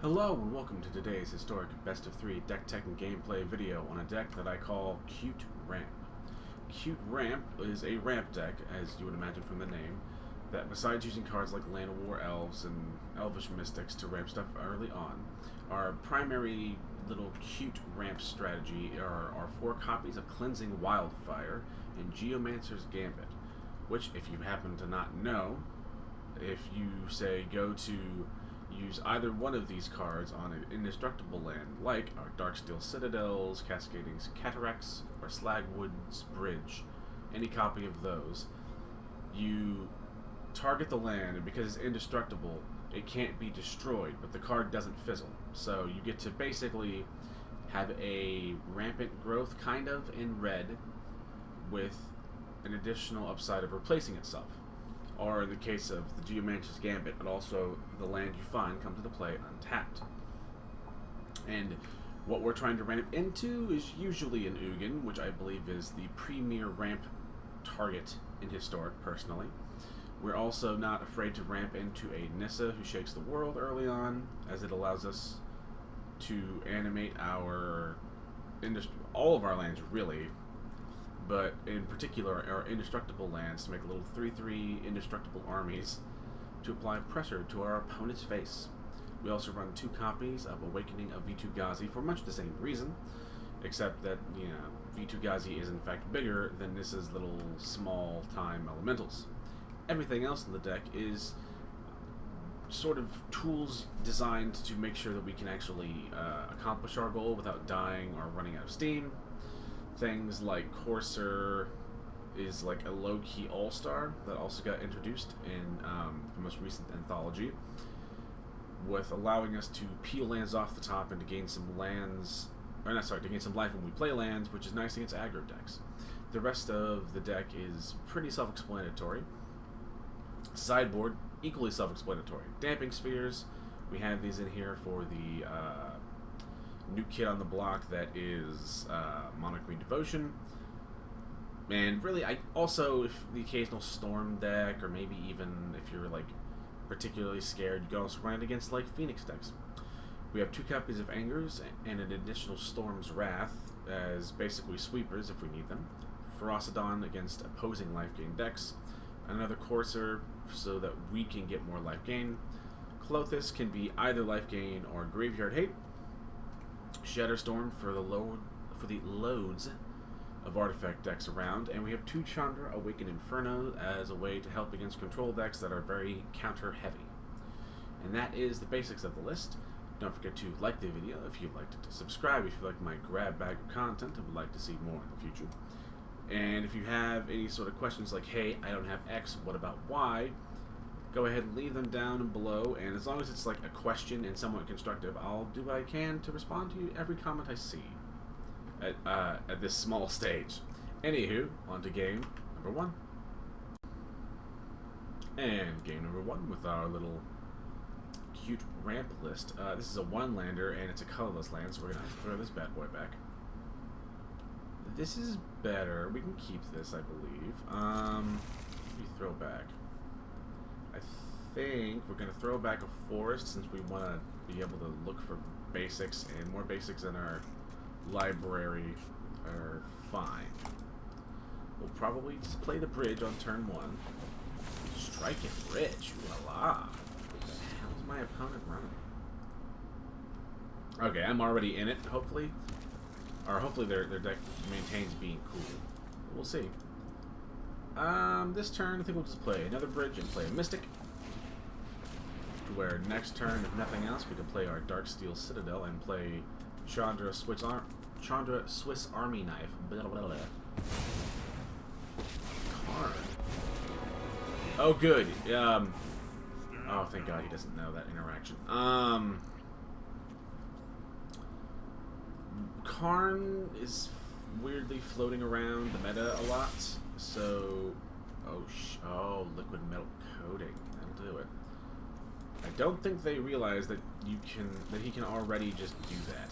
Hello and welcome to today's historic best of 3 deck tech and gameplay video on a deck that I call Cute Ramp. Cute Ramp is a ramp deck, as you would imagine from the name, that besides using cards like Llanowar Elves and Elvish Mystics to ramp stuff early on, our primary little cute ramp strategy are 4 copies of Cleansing Wildfire and Geomancer's Gambit, which, if you happen to not know, if you say go to use either one of these cards on an indestructible land, like our Darksteel Citadels, Cascading Cataracts, or Slagwoods Bridge, any copy of those, you target the land, and because it's indestructible, it can't be destroyed, but the card doesn't fizzle. So you get to basically have a rampant growth, kind of, in red, with an additional upside of replacing itself. Or in the case of the Geomancer's Gambit, but also the land you find comes into play untapped. And what we're trying to ramp into is usually an Ugin, which I believe is the premier ramp target in Historic, personally. We're also not afraid to ramp into a Nissa who shakes the world early on, as it allows us to animate all of our lands, really, but in particular our indestructible lands, to make little 3/3 indestructible armies to apply pressure to our opponent's face. We also run 2 copies of Awakening of Vitu-Ghazi for much the same reason, except that, Vitu-Ghazi is in fact bigger than Nissa's little small-time elementals. Everything else in the deck is sort of tools designed to make sure that we can actually accomplish our goal without dying or running out of steam. Things like Courser is like a low-key all-star that also got introduced in the most recent anthology, with allowing us to peel lands off the top and to gain some lands, to gain some life when we play lands, which is nice against aggro decks. The rest of the deck is pretty self-explanatory. Sideboard, equally self-explanatory. Damping Spheres, we have these in here for the new kid on the block that is Mono Green Devotion. And really, if the occasional Storm deck, or maybe even if you're like particularly scared, you can also run it against like Phoenix decks. We have 2 copies of Angers and an additional Storm's Wrath as basically sweepers if we need them. Ferocidon against opposing life gain decks. Another Courser so that we can get more life gain. Clothis can be either life gain or graveyard hate. Shatterstorm for the loads of artifact decks around, and we have 2 Chandra Awakened Inferno as a way to help against control decks that are very counter heavy. And that is the basics of the list. Don't forget to like the video if you'd like to subscribe if you like my grab bag of content and would like to see more in the future. And if you have any sort of questions like, hey, I don't have X, what about Y? Go ahead and leave them down below, and as long as it's like a question and somewhat constructive, I'll do what I can to respond to every comment I see at this small stage. Anywho, on to game number 1. And game number 1 with our little cute ramp list. This is a 1-lander, and it's a colorless land, so we're going to throw this bad boy back. This is better. We can keep this, I believe. We throw back. I think we're going to throw back a forest since we want to be able to look for basics, and more basics in our library are fine. We'll probably just play the bridge on turn 1. Striking bridge. Voila. What the hell is my opponent running? Okay, I'm already in it, hopefully. Or hopefully their deck maintains being cool. We'll see. This turn, I think we'll just play another bridge and play a Mystic. To where next turn, if nothing else, we can play our Darksteel Citadel and play Chandra Swiss Army Knife. Blah, blah, blah. Card. Oh, good. Oh, thank God he doesn't know that interaction. Karn is weirdly floating around the meta a lot, so liquid metal coating, that'll do it. I don't think they realize that he can already just do that.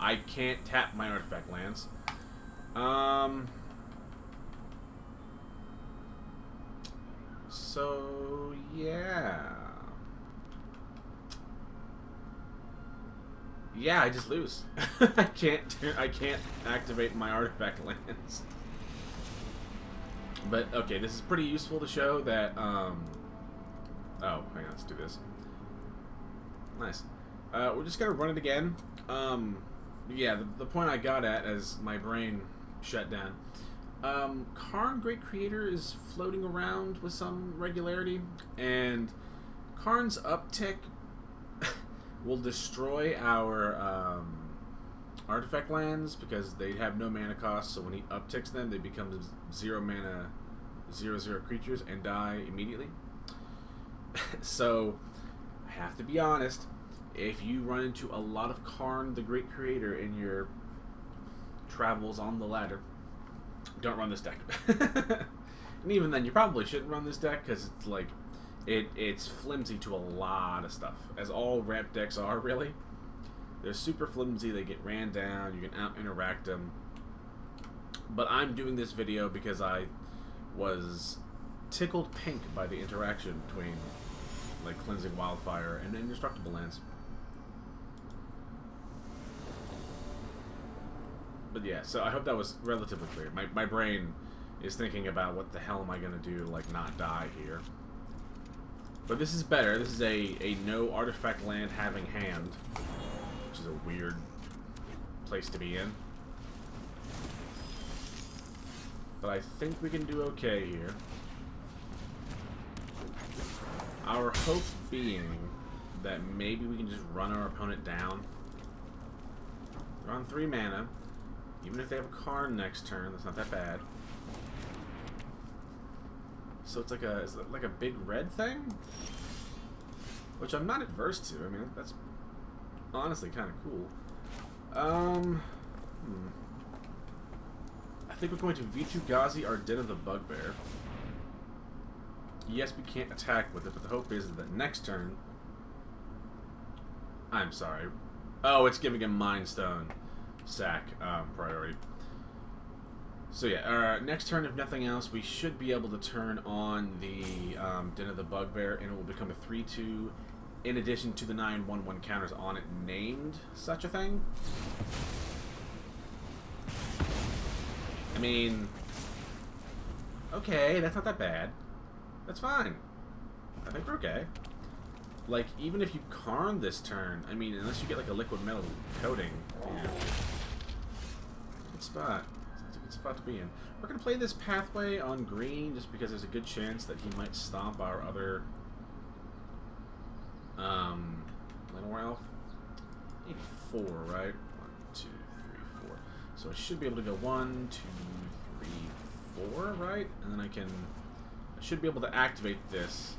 I can't tap my artifact lands. So yeah. Yeah, I just lose. I can't activate my artifact lands. But okay, this is pretty useful to show that. Oh, hang on, let's do this. Nice. We're just gonna run it again. Yeah, the point I got at as my brain shut down. Karn, Great Creator, is floating around with some regularity, and Karn's uptick will destroy our artifact lands because they have no mana cost, so when he upticks them, they become 0 mana, 0/0 creatures and die immediately. So, I have to be honest, if you run into a lot of Karn the Great Creator in your travels on the ladder, don't run this deck. And even then, you probably shouldn't run this deck because it's like, it's flimsy to a lot of stuff, as all ramp decks are, really. They're super flimsy, they get ran down, you can out-interact them. But I'm doing this video because I was tickled pink by the interaction between, like, Cleansing Wildfire and indestructible lands. But yeah, so I hope that was relatively clear. My brain is thinking about what the hell am I going to do to, like, not die here. But this is better. This is a no artifact land having hand, which is a weird place to be in. But I think we can do okay here. Our hope being that maybe we can just run our opponent down. They're on 3 mana. Even if they have a Karn next turn, that's not that bad. So it's like a big red thing? Which I'm not adverse to. I mean, that's honestly kind of cool. I think we're going to Vitu-Ghazi, our Den of the Bugbear. Yes, we can't attack with it, but the hope is that next turn... I'm sorry. Oh, it's giving him Mind Stone sack priority. So yeah, next turn, if nothing else, we should be able to turn on the Den of the Bugbear, and it will become a 3/2 in addition to the 9/1/1 counters on it named such a thing. I mean, okay, that's not that bad. That's fine. I think we're okay. Like, even if you Karn this turn, I mean, unless you get like a liquid metal coating, yeah. Good spot. That's a good spot to be in. We're going to play this pathway on green just because there's a good chance that he might stomp our other Llanowar Elf. 4, right? 1, 2, 3, 4. So I should be able to go 1, 2, 3, 4, right? And then I should be able to activate this.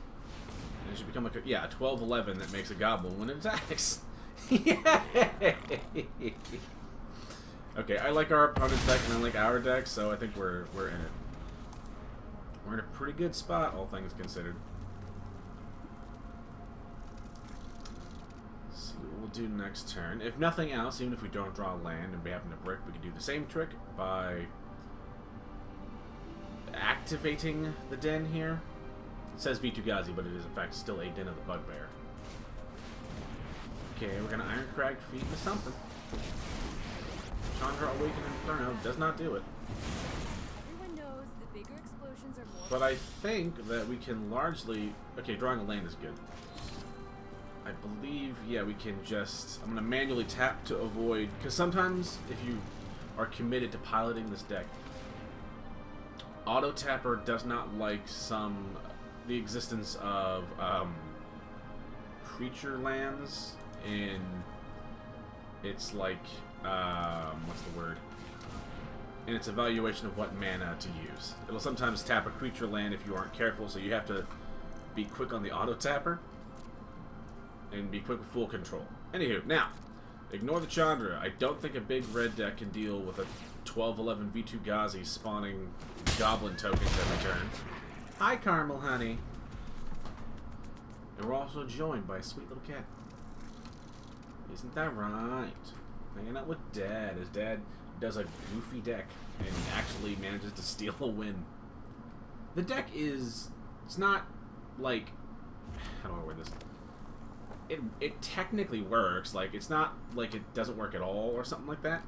And it should become like a 12/11 that makes a goblin when it attacks. Yay! Okay, I like our opponent's deck and I like our deck, so I think we're in it. We're in a pretty good spot, all things considered. Let's see what we'll do next turn. If nothing else, even if we don't draw a land and we happen to brick, we can do the same trick by activating the den here. It says Vitu-Ghazi, but it is in fact still a Den of the Bugbear. Okay, we're gonna Ironcrag feed into something. Chandra Awakening Inferno does not do it. Everyone knows the bigger explosions are more. But I think that we can largely... Okay, drawing a land is good. I believe, yeah, we can just... I'm going to manually tap to avoid... Because sometimes, if you are committed to piloting this deck, Auto-Tapper does not like the existence of creature lands in... It's like... what's the word? And its evaluation of what mana to use. It'll sometimes tap a creature land if you aren't careful, so you have to be quick on the auto-tapper and be quick with full control. Anywho, now, ignore the Chandra. I don't think a big red deck can deal with a 12/11 Vitu-Ghazi spawning goblin tokens every turn. Hi, Caramel Honey. And we're also joined by a sweet little cat. Isn't that right? Hanging out with Dad, as Dad does a goofy deck and actually manages to steal a win. The deck is... It's not, like... How do I word this? it technically works. Like, it's not like it doesn't work at all or something like that.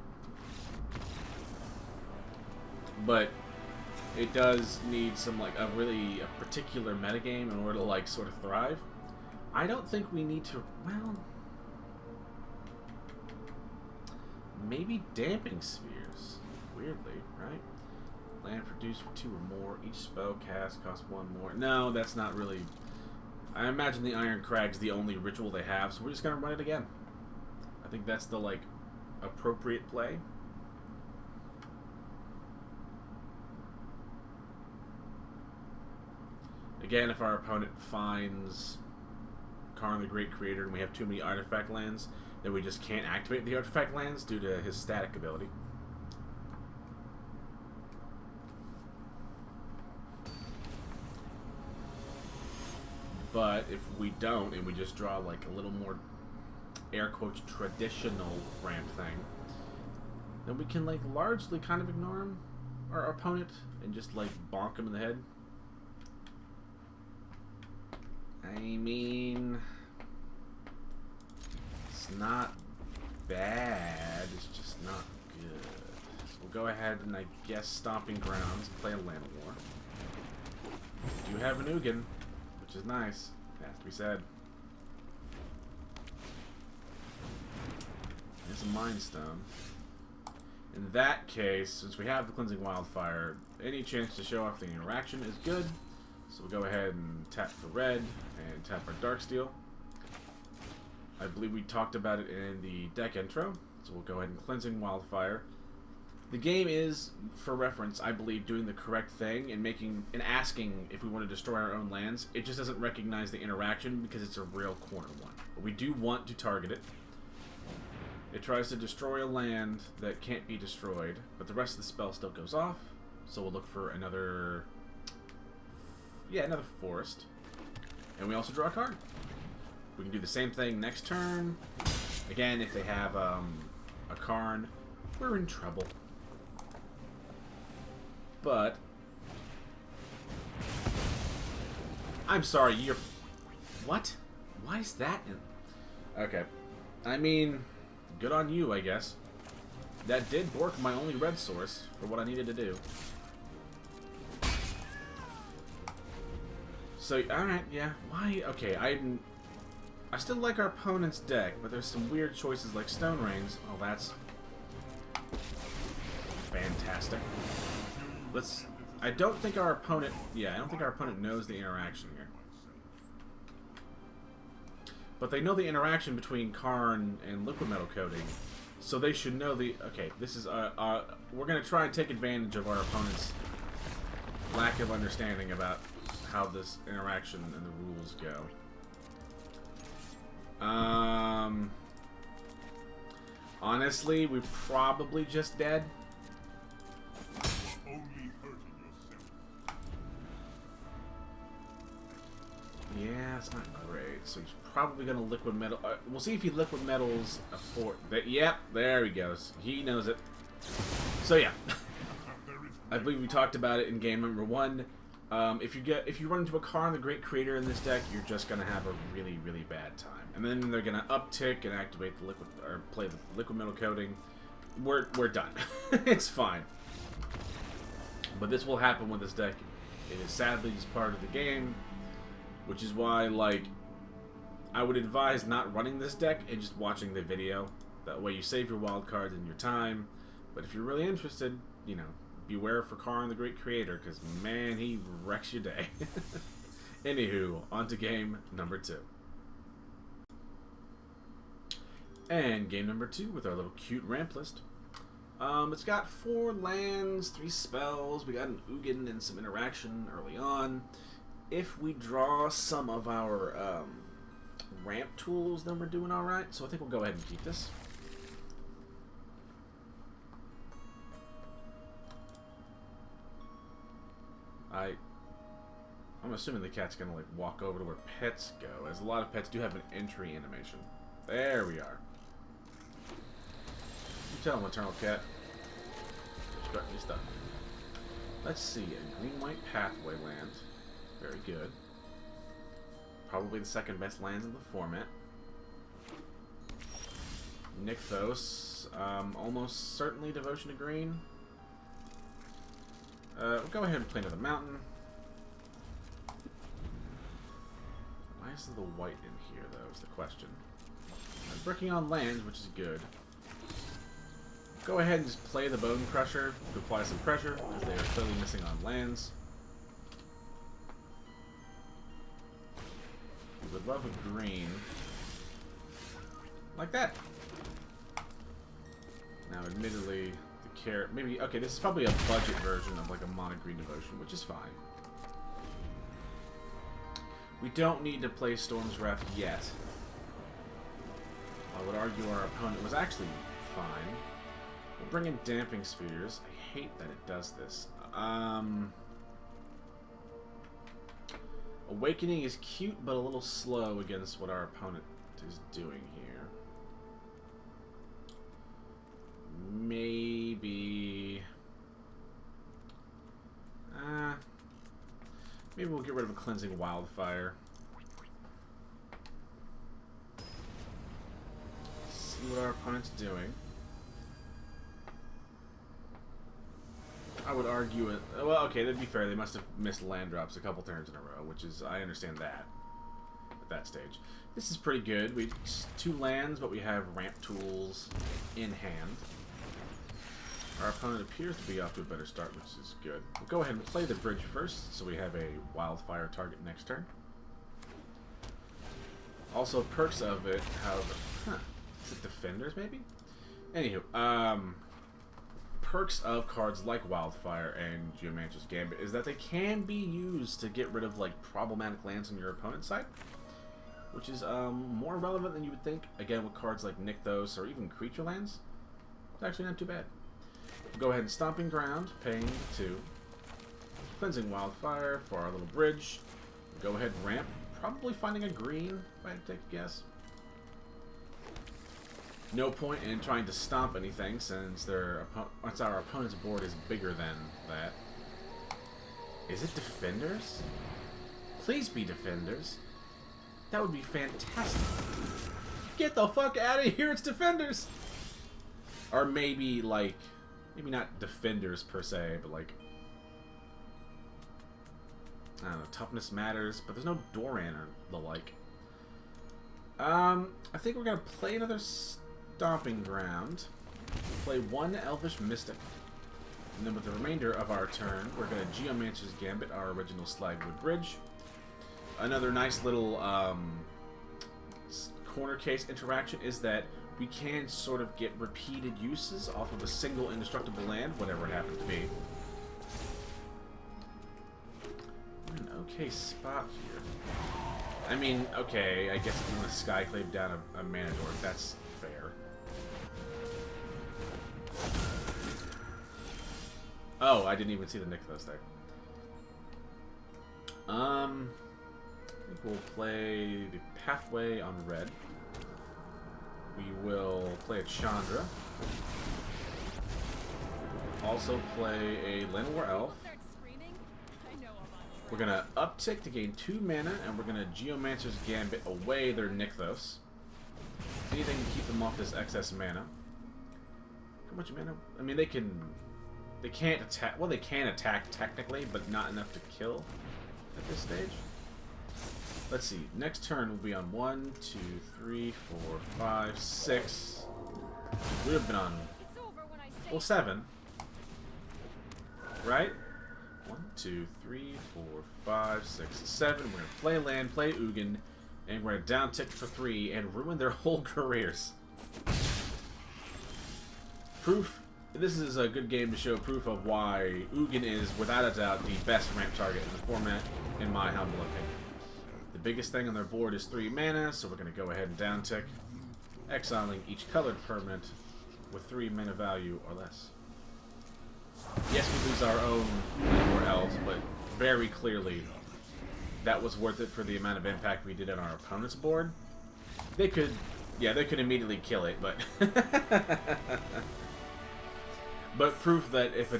But it does need some, like, a particular metagame in order to, like, sort of thrive. I don't think we need to, well, maybe damping spheres. Weirdly, right? Land produced for 2 or more. Each spell cast costs 1 more. No, that's not really... I imagine the Iron Crag's the only ritual they have, so we're just gonna run it again. I think that's the, like, appropriate play. Again, if our opponent finds Karn the Great Creator and we have too many artifact lands, then we just can't activate the artifact lands due to his static ability. But if we don't, and we just draw like a little more, air quotes, traditional ramp thing, then we can like largely kind of ignore him, our opponent, and just like bonk him in the head. I mean, it's not bad, it's just not good. So we'll go ahead and, I guess, Stomping Grounds, play a Llanowar. We do have an Ugin, which is nice, it has to be said. There's a Mind Stone. In that case, since we have the Cleansing Wildfire, any chance to show off the interaction is good. So we'll go ahead and tap for red and tap our Darksteel. I believe we talked about it in the deck intro, so we'll go ahead and Cleansing Wildfire. The game is, for reference, I believe, doing the correct thing and asking if we want to destroy our own lands. It just doesn't recognize the interaction because it's a real corner one. But we do want to target it. It tries to destroy a land that can't be destroyed, but the rest of the spell still goes off. So we'll look for another forest. And we also draw a card. We can do the same thing next turn. Again, if they have a Karn, we're in trouble. But I'm sorry, you're... What? Why is that in... Okay. I mean, good on you, I guess. That did bork my only red source for what I needed to do. So, alright, yeah. Why? Okay, I still like our opponent's deck, but there's some weird choices like Stone Rains. Oh, that's fantastic. I don't think our opponent... Yeah, I don't think our opponent knows the interaction here. But they know the interaction between Karn and Liquid Metal Coating, so they should know the... Okay, this is... we're going to try and take advantage of our opponent's lack of understanding about how this interaction and the rules go. Honestly, we're probably just dead. Yeah, it's not great. So he's probably gonna liquid metal. We'll see if he liquid metals a fort. Yep, there he goes. He knows it. So yeah, I believe we talked about it in game number 1. If you run into a Karn the Great Creator in this deck, you're just gonna have a really, really bad time. And then they're gonna uptick and activate the liquid or play the liquid metal coating. We're done. It's fine. But this will happen with this deck. It is sadly just part of the game, which is why, like, I would advise not running this deck and just watching the video. That way you save your wild cards and your time. But if you're really interested, you know, beware for Karn the Great Creator, because, man, he wrecks your day. Anywho, on to game number 2. And game number 2 with our little cute ramp list. It's got 4 lands, 3 spells. We got an Ugin and some interaction early on. If we draw some of our ramp tools, then we're doing alright. So I think we'll go ahead and keep this. I'm assuming the cat's gonna like walk over to where pets go, as a lot of pets do have an entry animation. There we are. You tell him, Eternal Cat. Start new stuff. Let's see, a green-white pathway land. Very good. Probably the second best lands in the format. Nykthos. Almost certainly Devotion to Green. We'll go ahead and play another mountain. Why is the white in here, though, is the question. I'm working on lands, which is good. Go ahead and just play the Bone Crusher to apply some pressure, because they are clearly missing on lands. We would love a green. Like that. Now, admittedly, the carrot... Maybe... Okay, this is probably a budget version of, like, a mono green devotion, which is fine. We don't need to play Storm's Wrath yet. I would argue our opponent was actually fine. We'll bring in Damping Spheres. I hate that it does this. Awakening is cute, but a little slow against what our opponent is doing here. Maybe... maybe we'll get rid of a Cleansing Wildfire. See what our opponent's doing. I would argue it... Well, okay, that'd be fair. They must have missed land drops a couple turns in a row, which is... I understand that. At that stage. This is pretty good. We 2 lands, but we have ramp tools in hand. Our opponent appears to be off to a better start, which is good. We'll go ahead and play the bridge first, so we have a wildfire target next turn. Also, perks of it, however... Is it Defenders, maybe? Anywho, perks of cards like Wildfire and Geomancer's Gambit is that they can be used to get rid of, like, problematic lands on your opponent's side. Which is, more relevant than you would think. Again, with cards like Nykthos or even creature lands. It's actually not too bad. Go ahead and Stomping Ground, paying 2. Cleansing Wildfire for our little bridge. Go ahead and ramp. Probably finding a green, if I had to take a guess. No point in trying to stomp anything since once our opponent's board is bigger than that. Is it Defenders? Please be Defenders. That would be fantastic. Get the fuck out of here, it's Defenders! Or maybe, like... Maybe not Defenders per se, but like... I don't know, Toughness Matters, but there's no Doran or the like. I think we're gonna play another Stomping Ground. Play 1 Elvish Mystic. And then with the remainder of our turn, we're gonna Geomancer's Gambit, our original Slagwoods Bridge. Another nice little corner case interaction is that we can sort of get repeated uses off of a single indestructible land, whatever it happens to be. We're in an okay spot here. I mean, okay, I guess if you want to Skyclave down a mana dork, that's fair. Oh, I didn't even see the Nykthos there. I think we'll play the Pathway on red. We will play a Chandra. Also play a Llanowar Elf. We're going to uptick to gain 2 mana, and we're going to Geomancer's Gambit away their Nykthos. Anything to keep them off this excess mana. How much mana? I mean, they can't attack. Well, they can attack technically, but not enough to kill at this stage. Let's see. Next turn will be on 1, 2, 3, 4, 5, 6. We have been on, well, 7. Right? 1, 2, 3, 4, 5, 6, 7. We're going to play land, play Ugin, and we're going to down tick for 3 and ruin their whole careers. Proof. This is a good game to show proof of why Ugin is, without a doubt, the best ramp target in the format, in my humble opinion. The biggest thing on their board is 3 mana, so we're going to go ahead and down tick, exiling each colored permanent with 3 mana value or less. Yes, we lose our own Llanowar Elves, but very clearly that was worth it for the amount of impact we did on our opponent's board. They could immediately kill it, but... But proof that if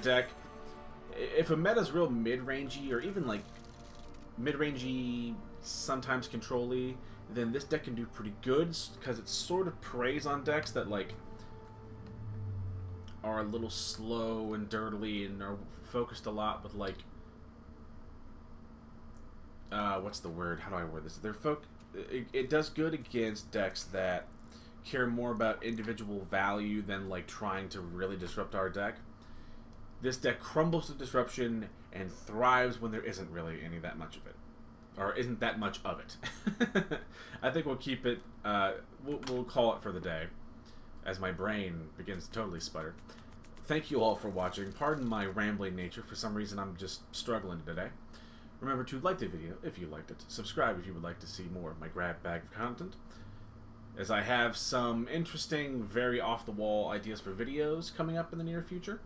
a meta's real mid-rangey, or even like mid-rangey sometimes control-y, then this deck can do pretty good, because it sort of preys on decks that, like, are a little slow and dirtily and are focused a lot with, like, what's the word? How do I word this? It does good against decks that care more about individual value than, like, trying to really disrupt our deck. This deck crumbles to disruption and thrives when there isn't really any that much of it. Or isn't that much of it. I think we'll keep it, we'll call it for the day, as my brain begins to totally sputter. Thank you all for watching. Pardon my rambling nature. For some reason, I'm just struggling today. Remember to like the video if you liked it. Subscribe if you would like to see more of my grab bag of content, as I have some interesting, very off-the-wall ideas for videos coming up in the near future.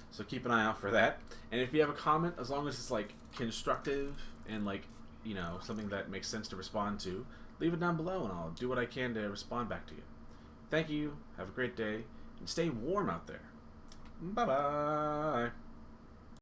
So keep an eye out for that. And if you have a comment, as long as it's, like, constructive and, like, you know, something that makes sense to respond to, leave it down below and I'll do what I can to respond back to you. Thank you, have a great day, and stay warm out there. Bye-bye.